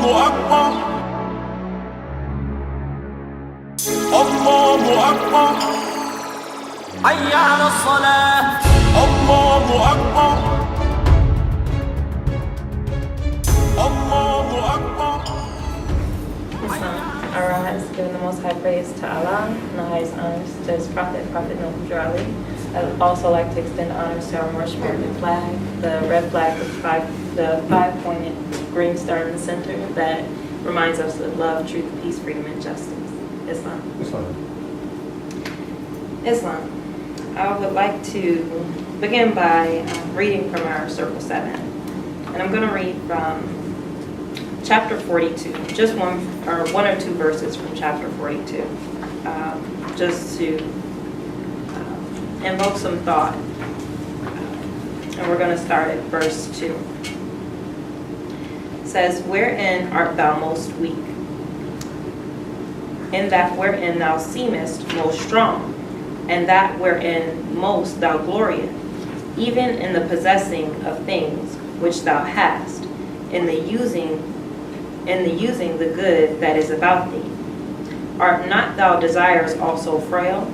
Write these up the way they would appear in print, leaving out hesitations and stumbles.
أكبر الله أكبر حي على الصلاة الله أكبر الله أكبر. Arise, giving the most high praise to Allah and the highest honors to his prophet, Prophet Noble Ali. I would also like to extend honors to our Moorish American flag, the red flag with the five-pointed green star in the center that reminds us of love, truth, peace, freedom, and justice. Islam. I would like to begin by reading from our Circle 7. And I'm going to read from chapter 42, just one or two verses from chapter 42, just to invoke some thought. And we're going to start at verse 2. It says, "Wherein art thou most weak? In that wherein thou seemest most strong, and that wherein most thou gloriest, even in the possessing of things which thou hast, in the using the good that is about thee. Art not thou desires also frail?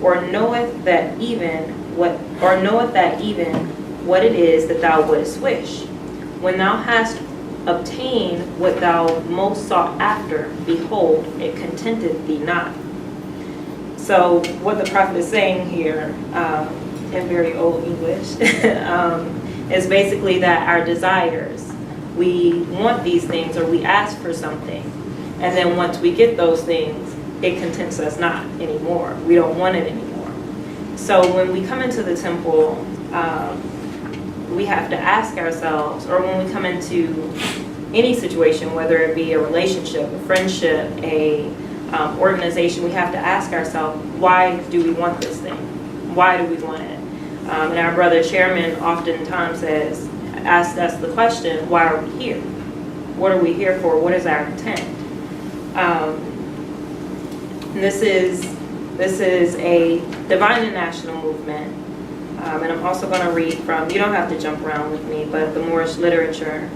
Or knoweth that even what it is that thou wouldest wish? When thou hast obtained what thou most sought after, behold, it contenteth thee not." So what the prophet is saying here, in very old English, is basically that our desires, we want these things or we ask for something, and then once we get those things, it contents us not anymore. We don't want it anymore. So when we come into the temple, we have to ask ourselves, or when we come into any situation, whether it be a relationship, a friendship, a organization, we have to ask ourselves, why do we want this thing? Why do we want it? And our brother chairman oftentimes asks us the question, why are we here? What are we here for? What is our intent? This is a divine and national movement. And I'm also going to read from, you don't have to jump around with me, but the Moorish literature.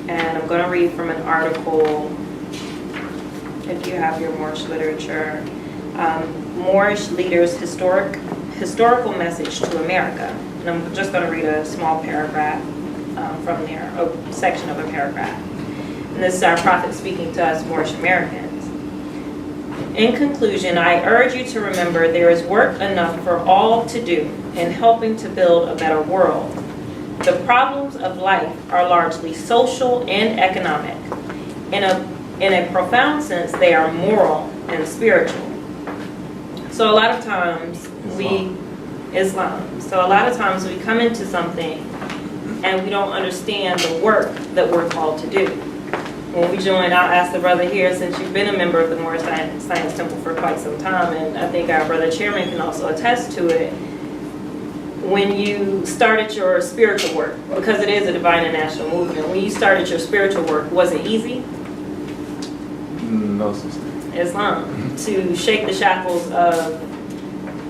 And I'm going to read from an article, if you have your Moorish literature, Moorish Leaders' Historical Message to America. And I'm just going to read a small paragraph from there, a section of a paragraph. And this is our prophet speaking to us Moorish Americans. "In conclusion, I urge you to remember there is work enough for all to do in helping to build a better world. The problems of life are largely social and economic. In a profound sense, they are moral and spiritual." So a lot of times So a lot of times we come into something and we don't understand the work that we're called to do. When we join, I'll ask the brother here, since you've been a member of the Moorish Science Temple for quite some time, and I think our brother chairman can also attest to it, when you started your spiritual work, because it is a divine and national movement, when you started your spiritual work, was it easy? No, sister. Islam, to shake the shackles of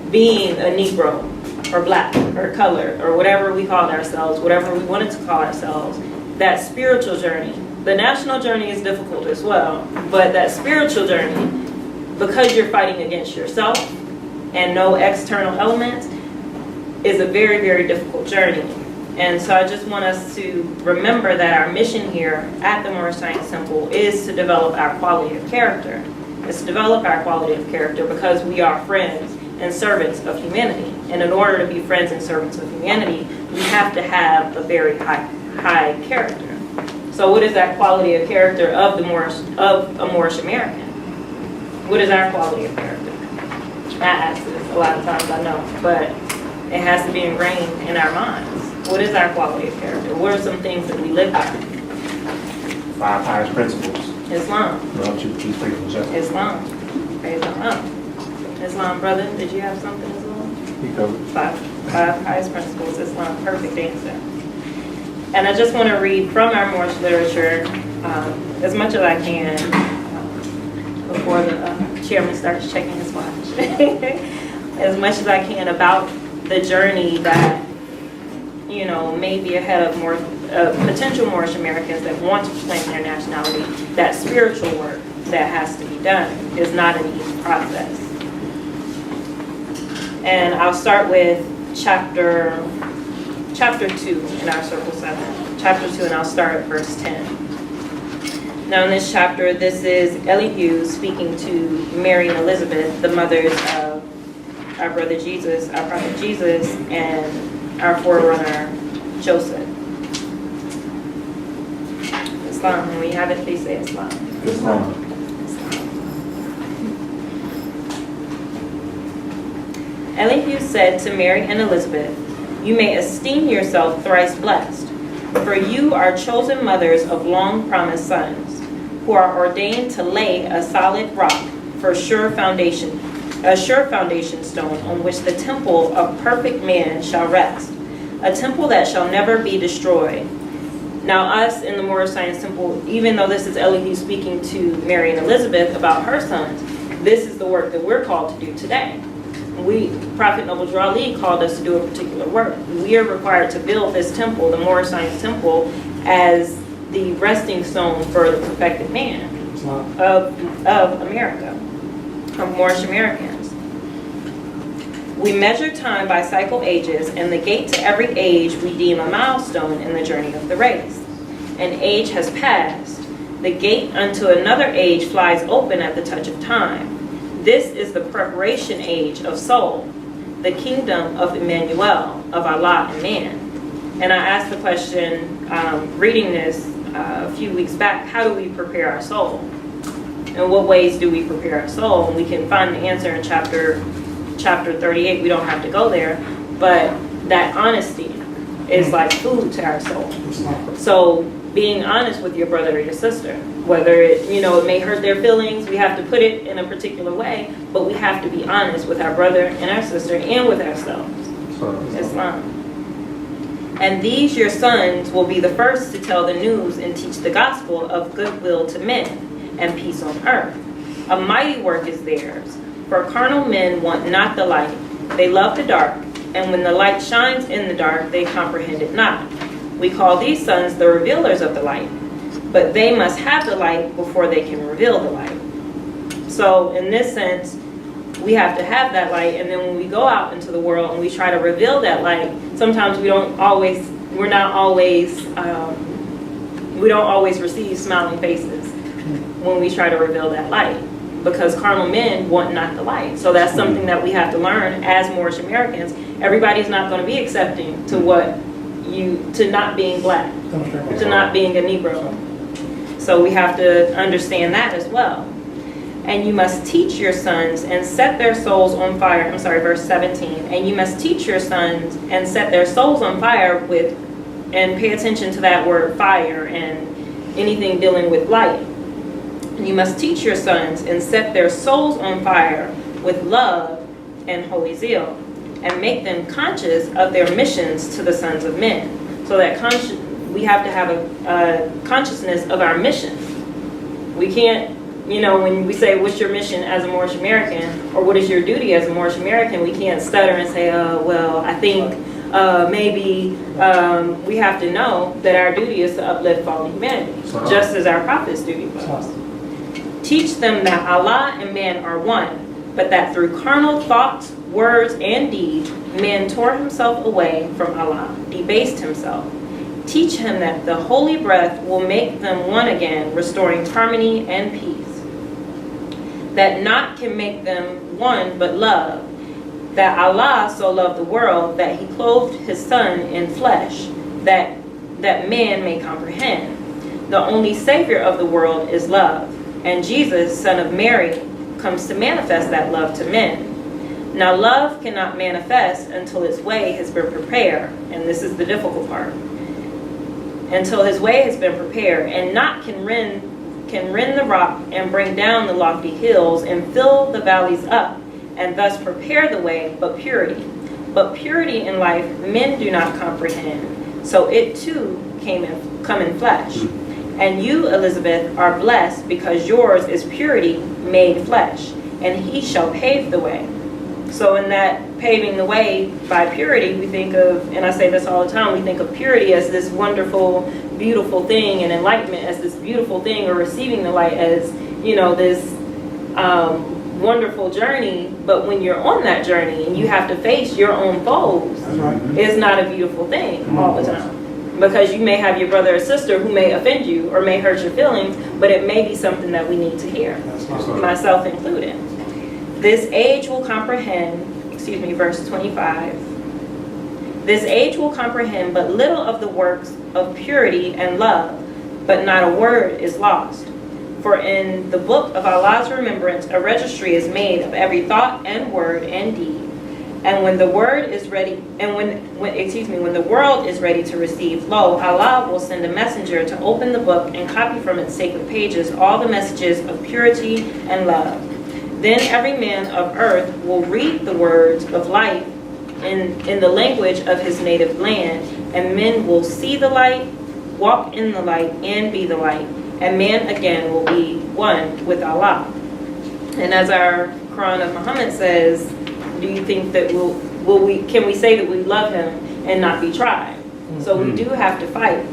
being a Negro or black or colored or whatever we called ourselves, whatever we wanted to call ourselves, that spiritual journey. The national journey is difficult as well, but that spiritual journey, because you're fighting against yourself and no external elements, is a very, very difficult journey. And so I just want us to remember that our mission here at the Moorish Science Temple is to develop our quality of character. It's to develop our quality of character because we are friends and servants of humanity. And in order to be friends and servants of humanity, we have to have a very high character. So what is that quality of character of a Moorish American? What is our quality of character? I ask this a lot of times, I know, but it has to be ingrained in our minds. What is our quality of character? What are some things that we live by? 5 highest principles. Islam. Love, truth, peace, freedom, and justice. Islam. Praise Allah. Islam, brother, did you have something as well? He covered. 5 highest principles, Islam. Perfect answer. And I just want to read from our Moorish literature as much as I can before the chairman starts checking his watch. As much as I can about the journey that, may be ahead potential Moorish Americans that want to claim their nationality, that spiritual work that has to be done is not an easy process. And I'll start with chapter 2 in our Circle 7. Chapter 2, and I'll start at verse 10. Now in this chapter, this is Elihu speaking to Mary and Elizabeth, the mothers of our brother Jesus, our prophet Jesus, and our forerunner Joseph. Islam, when we have it, please say Islam. Islam. Elihu said to Mary and Elizabeth, "You may esteem yourself thrice blessed, for you are chosen mothers of long-promised sons, who are ordained to lay a solid rock for a sure foundation stone on which the temple of perfect man shall rest, a temple that shall never be destroyed." Now us in the Moorish Science Temple, even though this is Elihu speaking to Mary and Elizabeth about her sons, this is the work that we're called to do today. Prophet Noble Drew Ali called us to do a particular work. We are required to build this temple, the Moorish Science Temple, as the resting stone for the perfected man of America, of Moorish Americans. We measure time by cycle ages, and the gate to every age we deem a milestone in the journey of the race. An age has passed. The gate unto another age flies open at the touch of time. This is the preparation age of soul, the kingdom of Emmanuel, of Allah and man. And I asked the question, reading this a few weeks back, how do we prepare our soul? In what ways do we prepare our soul? And we can find the answer in chapter 38. We don't have to go there, but that honesty is like food to our soul. So being honest with your brother or your sister, whether it may hurt their feelings, we have to put it in a particular way, but we have to be honest with our brother and our sister and with ourselves. Islam. And these your sons will be the first to tell the news and teach the gospel of goodwill to men and peace on earth. A mighty work is theirs, for carnal men want not the light. They love the dark, and when the light shines in the dark, they comprehend it not. We call these sons the revealers of the light, but they must have the light before they can reveal the light. So in this sense, we have to have that light, and then when we go out into the world and we try to reveal that light, sometimes we don't always receive smiling faces when we try to reveal that light, because carnal men want not the light. So that's something that we have to learn as Moorish Americans. Everybody's not going to be accepting to not being black, to not being a Negro. So we have to understand that as well. And you must teach your sons and set their souls on fire. I'm sorry, verse 17. And you must teach your sons and set their souls on fire with, and pay attention to that word fire and anything dealing with light. And you must teach your sons and set their souls on fire with love and holy zeal, and make them conscious of their missions to the sons of men. So that we have to have a consciousness of our mission. We can't, when we say, what's your mission as a Moorish American, or what is your duty as a Moorish American, we can't stutter and say, well, I think maybe we have to know that our duty is to uplift fallen humanity, just as our prophet's duty was. Teach them that Allah and man are one, but that through carnal thoughts, words, and deeds, man tore himself away from Allah, debased himself. Teach him that the holy breath will make them one again, restoring harmony and peace. That naught can make them one but love. That Allah so loved the world that he clothed his son in flesh, that man may comprehend. The only Savior of the world is love, and Jesus, son of Mary, comes to manifest that love to men. Now love cannot manifest until its way has been prepared, and this is the difficult part. Until his way has been prepared, and not can rend the rock and bring down the lofty hills and fill the valleys up, and thus prepare the way, but purity. But purity in life men do not comprehend, so it too come in flesh. And you, Elizabeth, are blessed because yours is purity made flesh, and he shall pave the way. So in that paving the way by purity, we think of, and I say this all the time, we think of purity as this wonderful, beautiful thing, and enlightenment as this beautiful thing, or receiving the light as, this wonderful journey. But when you're on that journey and you have to face your own foes, it's not a beautiful thing all the time. Because you may have your brother or sister who may offend you or may hurt your feelings, but it may be something that we need to hear, myself included. This age will comprehend, verse 25. This age will comprehend but little of the works of purity and love, but not a word is lost. For in the book of Allah's remembrance, a registry is made of every thought and word and deed. And when the word is ready, and when the world is ready to receive, lo, Allah will send a messenger to open the book and copy from its sacred pages all the messages of purity and love. Then every man of earth will read the words of life in the language of his native land, and men will see the light, walk in the light, and be the light, and man again will be one with Allah. And as our Quran of Muhammad says, do you think that can we say that we love him and not be tried? So we do have to fight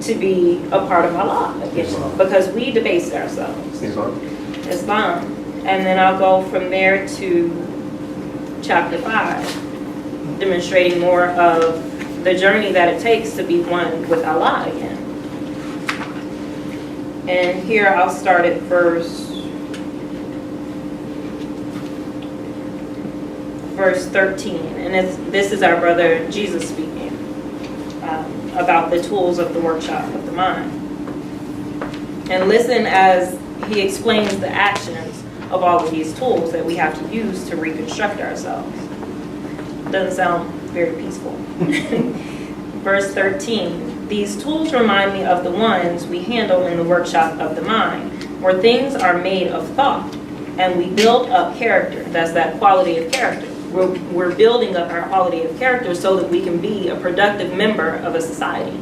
to be a part of Allah again, because we debased ourselves. Islam. And then I'll go from there to chapter 5, demonstrating more of the journey that it takes to be one with Allah again. And here I'll start at verse 13, and this is our brother Jesus speaking about the tools of the workshop of the mind. And listen as he explains the actions of all of these tools that we have to use to reconstruct ourselves. Doesn't sound very peaceful. Verse 13, these tools remind me of the ones we handle in the workshop of the mind, where things are made of thought, and we build up character. That's that quality of character. We're building up our quality of character so that we can be a productive member of a society.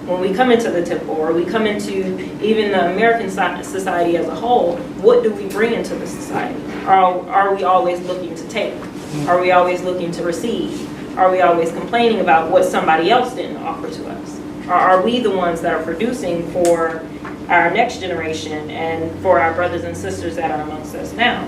When we come into the temple, or we come into even the American society as a whole, what do we bring into the society? Are we always looking to take? Are we always looking to receive? Are we always complaining about what somebody else didn't offer to us? Or are we the ones that are producing for our next generation and for our brothers and sisters that are amongst us now?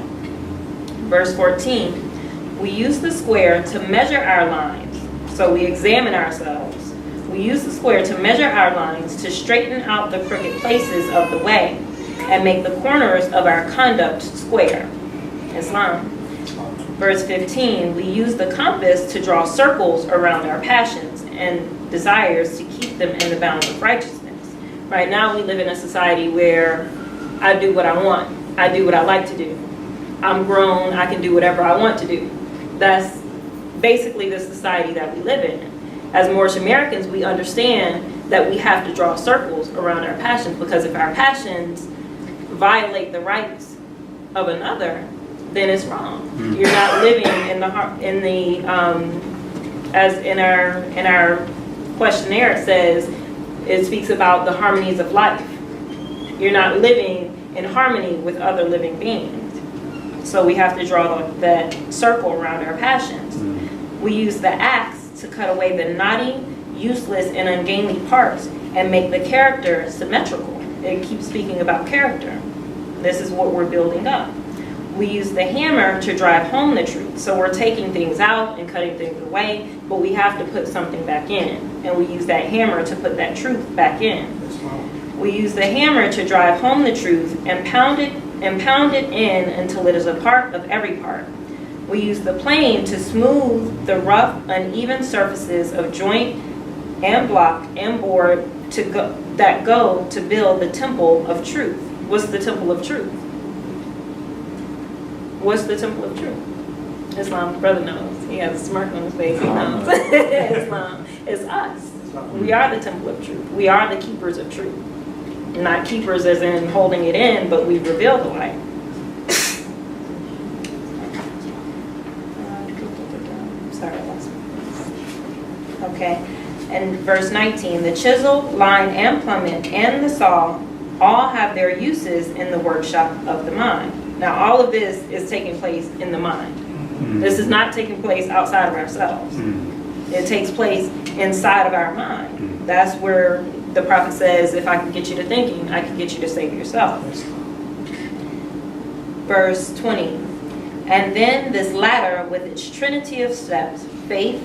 Verse 14. We use the square to measure our lines, so we examine ourselves. We use the square to measure our lines, to straighten out the crooked places of the way, and make the corners of our conduct square. Islam. Verse 15, we use the compass to draw circles around our passions and desires to keep them in the bounds of righteousness. Right now we live in a society where I do what I want. I do what I like to do. I'm grown, I can do whatever I want to do. That's basically the society that we live in. As Moorish Americans, we understand that we have to draw circles around our passions, because if our passions violate the rights of another, then it's wrong. You're not living as in our questionnaire it speaks about the harmonies of life. You're not living in harmony with other living beings. So we have to draw that circle around our passions. We use the axe to cut away the knotty, useless, and ungainly parts and make the character symmetrical. It keeps speaking about character. This is what we're building up. We use the hammer to drive home the truth. So we're taking things out and cutting things away, but we have to put something back in. And we use that hammer to put that truth back in. We use the hammer to drive home the truth and pound it in until it is a part of every part. We use the plane to smooth the rough, uneven surfaces of joint and block and board that go to build the temple of truth. What's the temple of truth? What's the temple of truth? Islam, brother knows. He has a smirk on his face. He knows. Islam is us. We are the temple of truth. We are the keepers of truth. Not keepers as in holding it in, but we reveal the light. Sorry, I lost my place. Okay. And verse 19, the chisel, line, and plummet, and the saw all have their uses in the workshop of the mind. Now, all of this is taking place in the mind. This is not taking place outside of ourselves. It takes place inside of our mind. That's where the prophet says, if I can get you to thinking, I can get you to save yourself. Verse 20. And then this ladder with its trinity of steps, faith,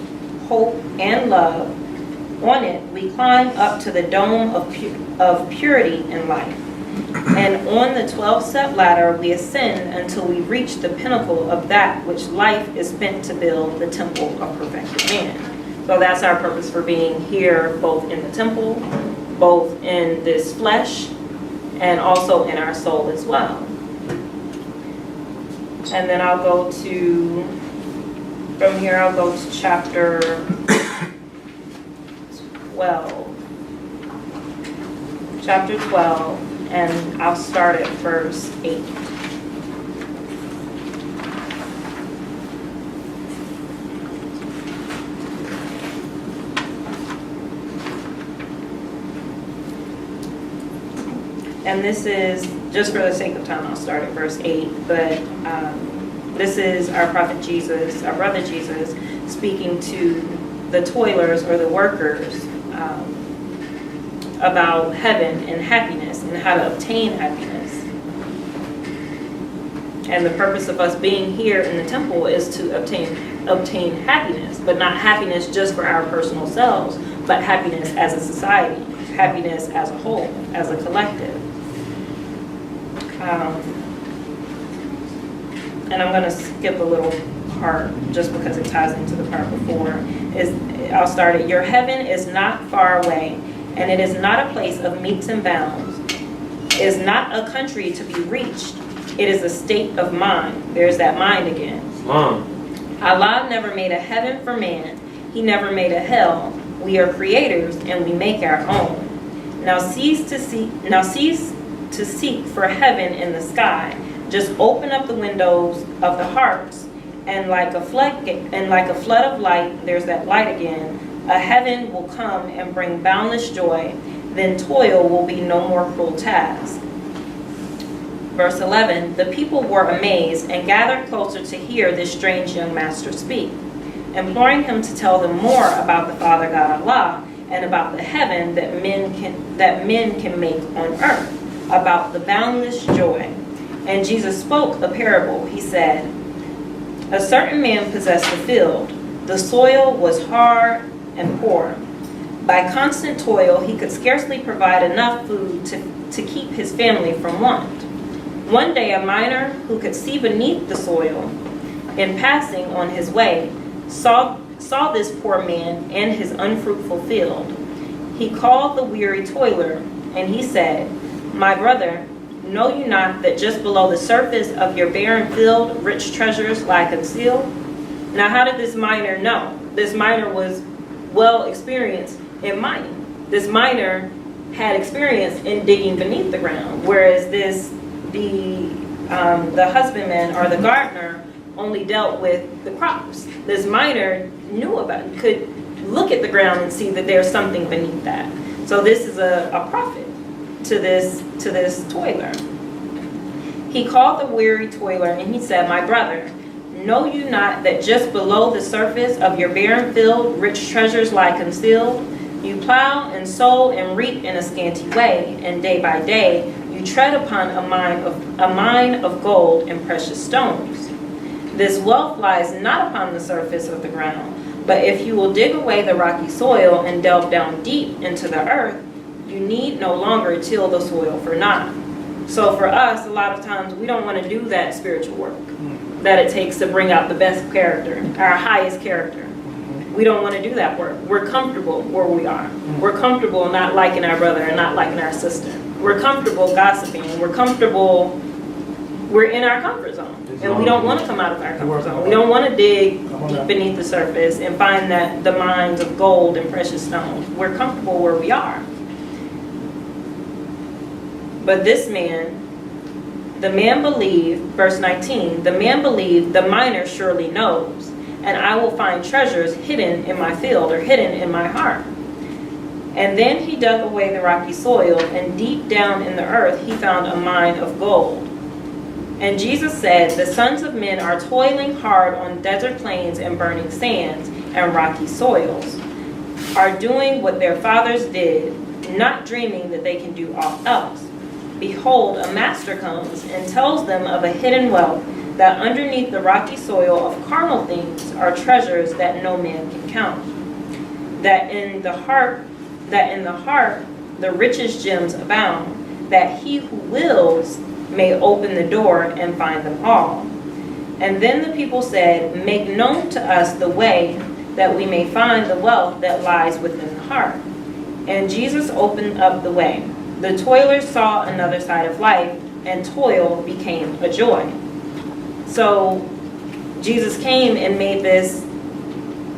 hope, and love, on it we climb up to the dome of purity and life. And on the 12-step ladder we ascend until we reach the pinnacle of that which life is spent to build, the temple of perfected man. So that's our purpose for being here, both in the temple, both in this flesh, and also in our soul as well. And then I'll go to, from here I'll go to chapter 12. Chapter 12, and I'll start at verse 8. And this is, just for the sake of time, I'll start at verse 8, but this is our prophet Jesus, our brother Jesus, speaking to the toilers or the workers about heaven and happiness and how to obtain happiness. And the purpose of us being here in the temple is to obtain happiness, but not happiness just for our personal selves, but happiness as a society, happiness as a whole, as a collective. And I'm going to skip a little part just because it ties into the part before. I'll start it. Your heaven is not far away, and it is not a place of metes and bounds. It is not a country to be reached. It is a state of mind. There's that mind again. Allah never made a heaven for man. He never made a hell. We are creators, and we make our own. Now cease to seek for heaven in the sky. Just open up the windows of the hearts, and like a flood of light, there's that light again. A heaven will come and bring boundless joy. Then toil will be no more cruel task. Verse 11. The people were amazed and gathered closer to hear this strange young master speak, imploring him to tell them more about the Father God Allah and about the heaven that men can make on earth, about the boundless joy. And Jesus spoke a parable. He said, a certain man possessed a field. The soil was hard and poor. By constant toil, he could scarcely provide enough food to keep his family from want. One day, a miner who could see beneath the soil, in passing on his way, saw this poor man and his unfruitful field. He called the weary toiler, and he said, my brother, know you not that just below the surface of your barren field rich treasures lie concealed? Now how did this miner know? This miner was well experienced in mining. This miner had experience in digging beneath the ground, whereas the husbandman or the gardener only dealt with the crops. This miner could look at the ground and see that there's something beneath that. So this is a prophet to this toiler. He called the weary toiler and he said, my brother, know you not that just below the surface of your barren field rich treasures lie concealed? You plow and sow and reap in a scanty way, and day by day you tread upon a mine of gold and precious stones. This wealth lies not upon the surface of the ground, but if you will dig away the rocky soil and delve down deep into the earth, you need no longer till the soil for naught. So for us, a lot of times we don't want to do that spiritual work that it takes to bring out the best character, our highest character. We don't want to do that work. We're comfortable where we are. We're comfortable not liking our brother and not liking our sister. We're comfortable gossiping. We're comfortable, we're in our comfort zone. And we don't want to come out of our comfort zone. We don't want to dig beneath the surface and find that the mines of gold and precious stones. We're comfortable where we are. But this man, the man believed, verse 19, the man believed the miner surely knows, and I will find treasures hidden in my field or hidden in my heart. And then he dug away the rocky soil, and deep down in the earth he found a mine of gold. And Jesus said, the sons of men are toiling hard on desert plains and burning sands and rocky soils, are doing what their fathers did, not dreaming that they can do aught else. Behold, a master comes and tells them of a hidden wealth, that underneath the rocky soil of carnal things are treasures that no man can count. That in the heart the richest gems abound, that he who wills may open the door and find them all. And then the people said, make known to us the way, that we may find the wealth that lies within the heart. And Jesus opened up the way. The toilers saw another side of life, and toil became a joy. So Jesus came and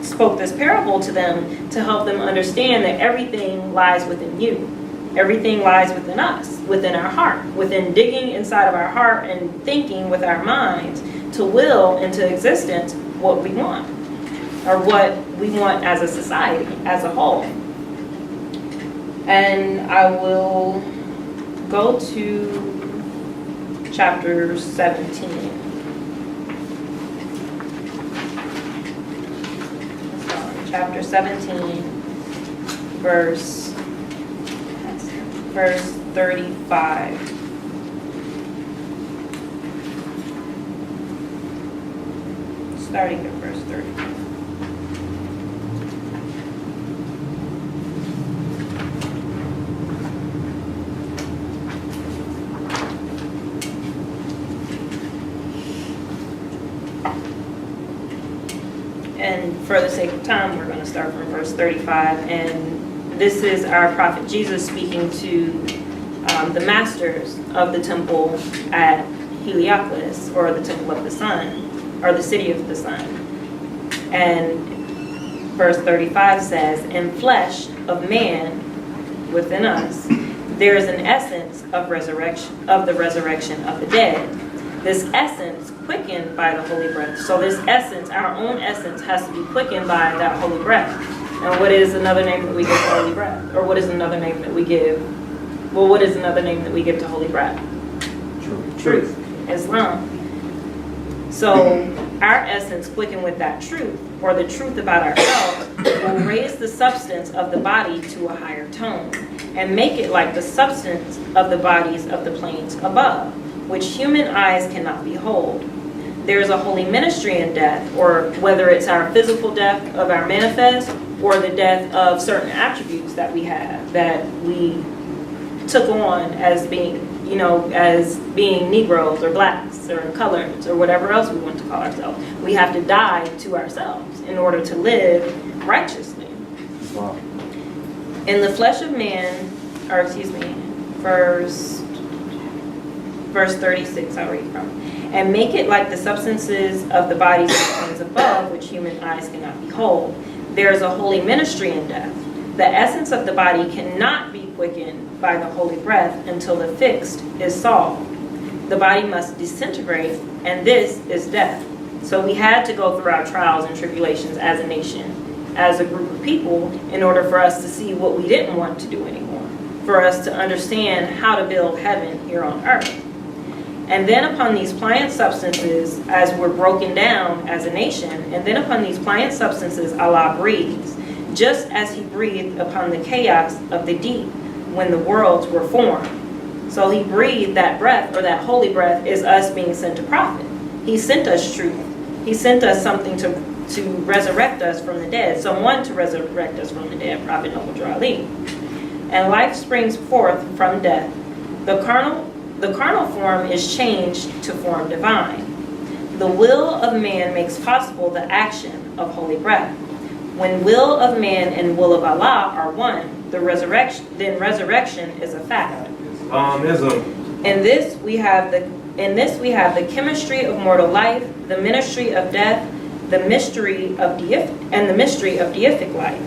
spoke this parable to them to help them understand that everything lies within you. Everything lies within us, within our heart, within digging inside of our heart and thinking with our minds to will into existence what we want, or what we want as a society, as a whole. And I will go to chapter 17. Chapter 17, verse 35. Starting at verse 35. And for the sake of time, we're going to start from verse 35. And this is our prophet Jesus speaking to the masters of the temple at Heliopolis, or the temple of the sun, or the city of the sun. And verse 35 says, in flesh of man within us, there is an essence of resurrection, of the resurrection of the dead. This essence quickened by the holy breath. So this essence, our own essence, has to be quickened by that holy breath. And what is another name that we give to holy breath? Or what is another name that we give? Well, what is another name that we give to holy breath? Truth. Islam. So our essence quickened with that truth, or the truth about ourselves, will raise the substance of the body to a higher tone and make it like the substance of the bodies of the plains above, which human eyes cannot behold. There is a holy ministry in death, or whether it's our physical death of our manifest, or the death of certain attributes that we have, that we took on as being, as being Negroes or blacks or coloreds or whatever else we want to call ourselves. We have to die to ourselves in order to live righteously. Wow. In the flesh of man, verse 36, I'll read from. And make it like the substances of the bodies of things above, which human eyes cannot behold. There is a holy ministry in death. The essence of the body cannot be quickened by the holy breath until the fixed is solved. The body must disintegrate, and this is death. So we had to go through our trials and tribulations as a nation, as a group of people, in order for us to see what we didn't want to do anymore, for us to understand how to build heaven here on earth. And then upon these pliant substances, as we're broken down as a nation, and then upon these pliant substances Allah breathes, just as he breathed upon the chaos of the deep when the worlds were formed. So he breathed that breath, or that holy breath, is us being sent to prophet. He sent us truth. He sent us something to resurrect us from the dead, someone to resurrect us from the dead, Prophet Noble Ali. And life springs forth from death. The carnal form is changed to form divine. The will of man makes possible the action of holy breath. When will of man and will of Allah are one, then resurrection is a fact. In this we have the chemistry of mortal life, the ministry of death, the mystery of deific life.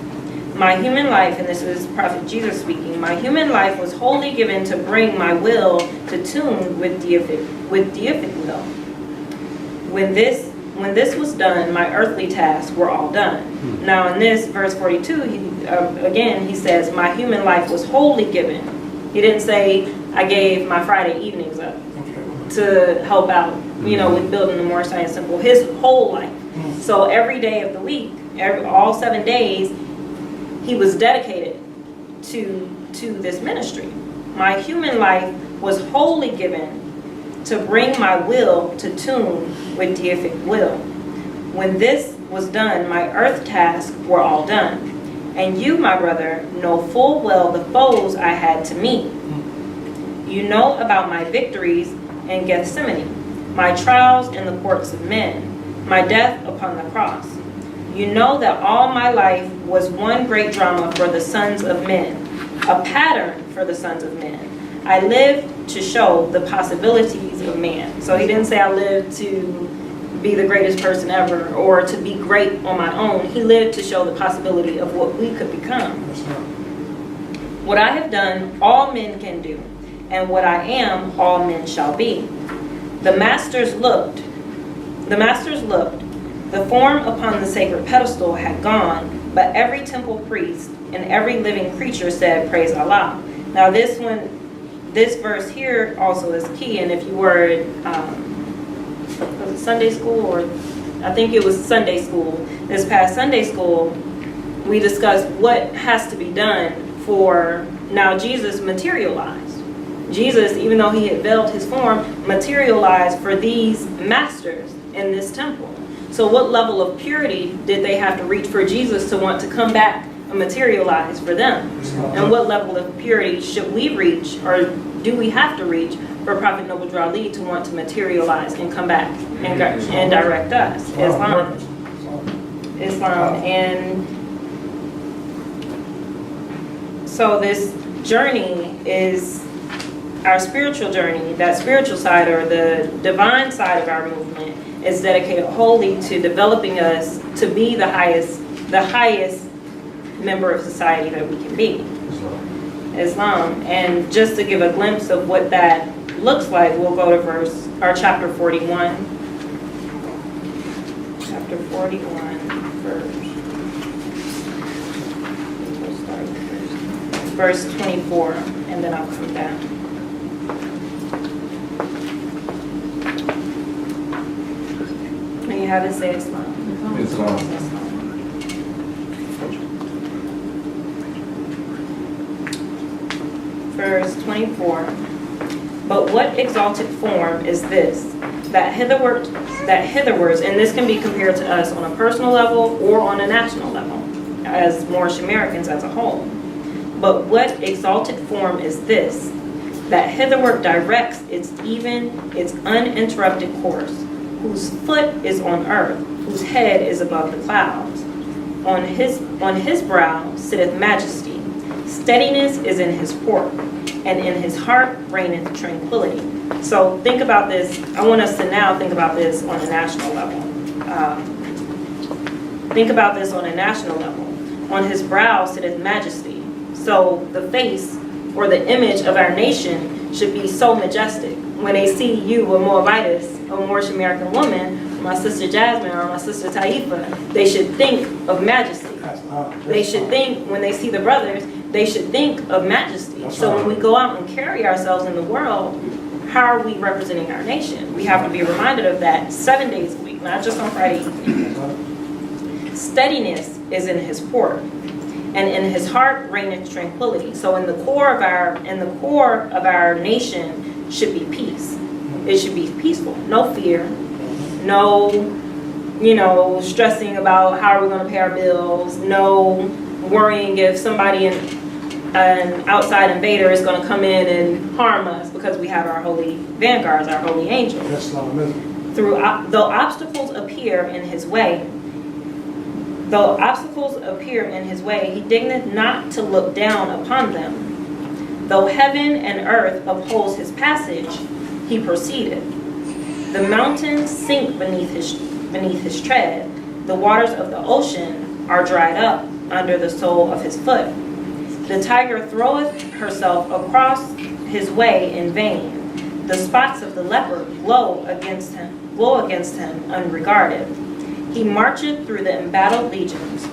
My human life, and this is Prophet Jesus speaking, my human life was wholly given to bring my will to tune with deific will. When this was done, my earthly tasks were all done. Now in this, verse 42, he says, my human life was wholly given. He didn't say, I gave my Friday evenings up to help out, with building the More Science Temple his whole life. So every day of the week, all 7 days, he was dedicated to this ministry. My human life was wholly given to bring my will to tune with deific will. When this was done, my earth tasks were all done. And you, my brother, know full well the foes I had to meet. You know about my victories in Gethsemane, my trials in the courts of men, my death upon the cross. You know that all my life was one great drama for the sons of men, a pattern for the sons of men. I lived to show the possibilities of man. So he didn't say I lived to be the greatest person ever or to be great on my own. He lived to show the possibility of what we could become. What I have done, all men can do, and what I am, all men shall be. The masters looked. The form upon the sacred pedestal had gone, but every temple priest and every living creature said, "Praise Allah." Now this verse here also is key, and if you were in was it Sunday school, or I think it was Sunday school, this past Sunday school, we discussed what has to be done for, now Jesus materialized. Jesus, even though he had veiled his form, materialized for these masters in this temple. So what level of purity did they have to reach for Jesus to want to come back and materialize for them? And what level of purity should we reach, or do we have to reach, for Prophet Noble Drew Ali to want to materialize and come back and direct us? Islam. And so this journey is our spiritual journey. That spiritual side, or the divine side of our movement, is dedicated wholly to developing us to be the highest member of society that we can be. Islam. And just to give a glimpse of what that looks like, we'll go to chapter 41. Chapter 41, we'll start with verse 24, and then I'll come back. When you have it, say Islam. Islam. Verse 24. But what exalted form is this, that hitherwards, and this can be compared to us on a personal level or on a national level, as Moorish Americans as a whole. But what exalted form is this, that hitherward directs its uninterrupted course, whose foot is on earth, whose head is above the clouds. On his brow sitteth majesty, steadiness is in his port, and in his heart reigneth tranquility. So think about this. I want us to now think about this on a national level. Think about this on a national level. On his brow sitteth majesty. So the face or the image of our nation should be so majestic. When they see you, a Moabitess, a Moorish American woman, my sister Jasmine or my sister Taifa, they should think of majesty. They should think, when they see the brothers, they should think of majesty. So when we go out and carry ourselves in the world, how are we representing our nation? We have to be reminded of that 7 days a week, not just on Friday evening. Steadiness is in his port, and in his heart reigneth tranquility. So in the core of our nation should be peace. It should be peaceful, no fear, no stressing about how are we going to pay our bills, no worrying if somebody an outside invader is going to come in and harm us because we have our holy vanguards, our holy angels. Though obstacles appear in his way, he deigneth not to look down upon them. Though heaven and earth oppose his passage, he proceeded. The mountains sink beneath his tread. The waters of the ocean are dried up under the sole of his foot. The tiger throweth herself across his way in vain. The spots of the leopard blow against him unregarded. He marcheth through the embattled legions.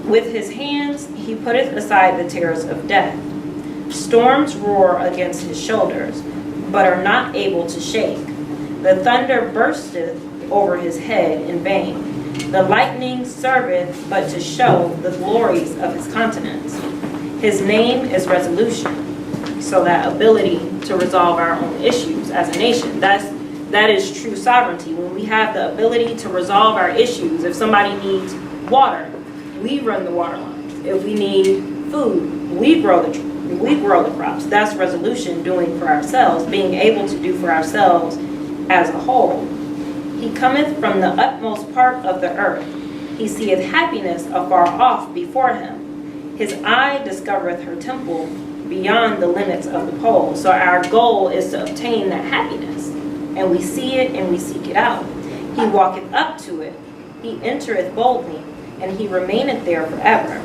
With his hands he putteth aside the terrors of death. Storms roar against his shoulders. but are not able to shake. The thunder bursteth over his head in vain. The lightning serveth but to show the glories of his countenance. His name is resolution. So that ability to resolve our own issues as a nation, that is true sovereignty. When we have the ability to resolve our issues, if somebody needs water, we run the water lines. If we need food, we grow the crops. That's resolution, doing for ourselves, being able to do for ourselves as a whole. He cometh from the utmost part of the earth. He seeth happiness afar off before him. His eye discovereth her temple beyond the limits of the pole. So our goal is to obtain that happiness. And we see it and we seek it out. He walketh up to it. He entereth boldly, and he remaineth there forever.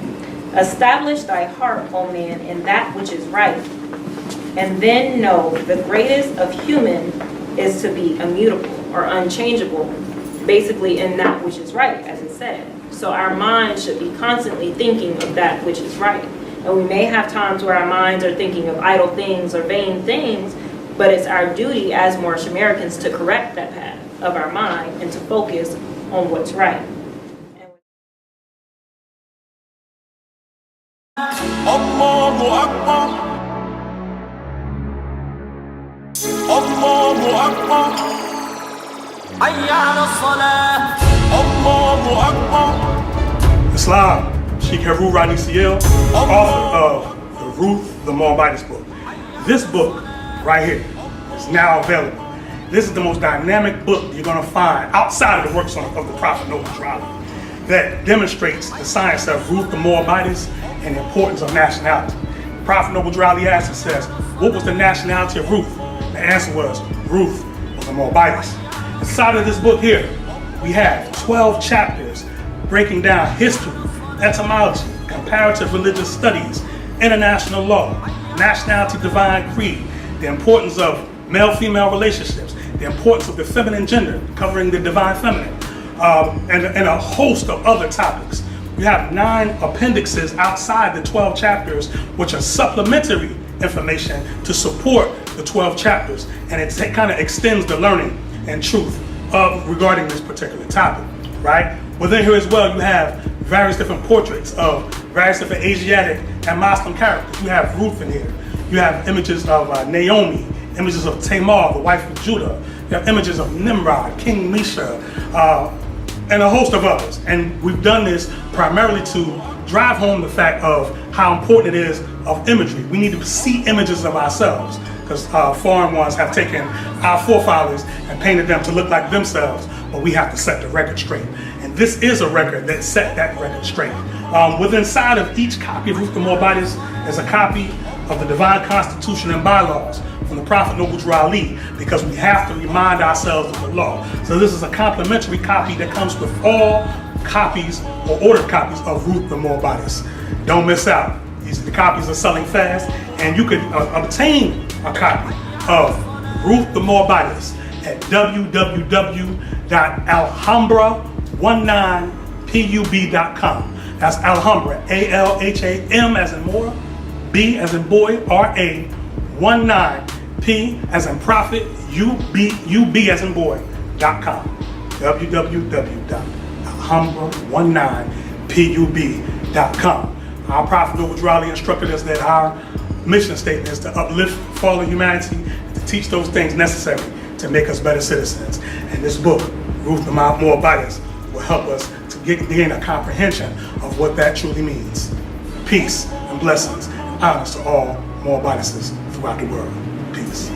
Establish thy heart, O man, in that which is right. And then know the greatest of human is to be immutable or unchangeable, basically in that which is right, as it said. So our minds should be constantly thinking of that which is right. And we may have times where our minds are thinking of idle things or vain things, but it's our duty as Moorish Americans to correct that path of our mind and to focus on what's right. Allahu Akbar. Allahu Akbar. Hayya ala salah. Allahu Akbar. Islam, Sheikh Heru Rodney CL, author of the Ruth the Moabitess book. This book right here is now available. This is the most dynamic book you're going to find outside of the works of the Prophet Noble Drali that demonstrates the science of Ruth the Moabitess and the importance of nationality. Prophet Noble Drali asked and says, what was the nationality of Ruth? The answer was, Ruth was a Moabitess. Inside of this book here, we have 12 chapters breaking down history, etymology, comparative religious studies, international law, nationality, divine creed, the importance of male-female relationships, the importance of the feminine gender, covering the divine feminine, and a host of other topics. We have 9 appendixes outside the 12 chapters, which are supplementary information to support the 12 chapters, and it kind of extends the learning and truth regarding this particular topic, right? Within here as well, you have various different portraits of various different Asiatic and Muslim characters. You have Ruth in here. You have images of Naomi, images of Tamar, the wife of Judah. You have images of Nimrod, King Misha, and a host of others. And we've done this primarily to drive home the fact of how important it is of imagery. We need to see images of ourselves, because foreign ones have taken our forefathers and painted them to look like themselves, but we have to set the record straight. And this is a record that set that record straight. Within inside of each copy of Ruth the Moabitess is a copy of the Divine Constitution and Bylaws from the Prophet Noble Drali, because we have to remind ourselves of the law. So this is a complimentary copy that comes with all copies or ordered copies of Ruth the Moabitess. Don't miss out. The copies are selling fast, and you can obtain a copy of Ruth the Moabitess at www.alhambra19pub.com. That's Alhambra, A-L-H-A-M as in more, B as in boy, R-A, 19P as in prophet, U-B as in boy.com. www.alhambra19pub.com. Our Prophet Noble Drali instructed us that our mission statement is to uplift fallen humanity and to teach those things necessary to make us better citizens. And this book, Ruth the Moabitess, will help us to gain a comprehension of what that truly means. Peace and blessings and honors to all Moabitesses throughout the world. Peace.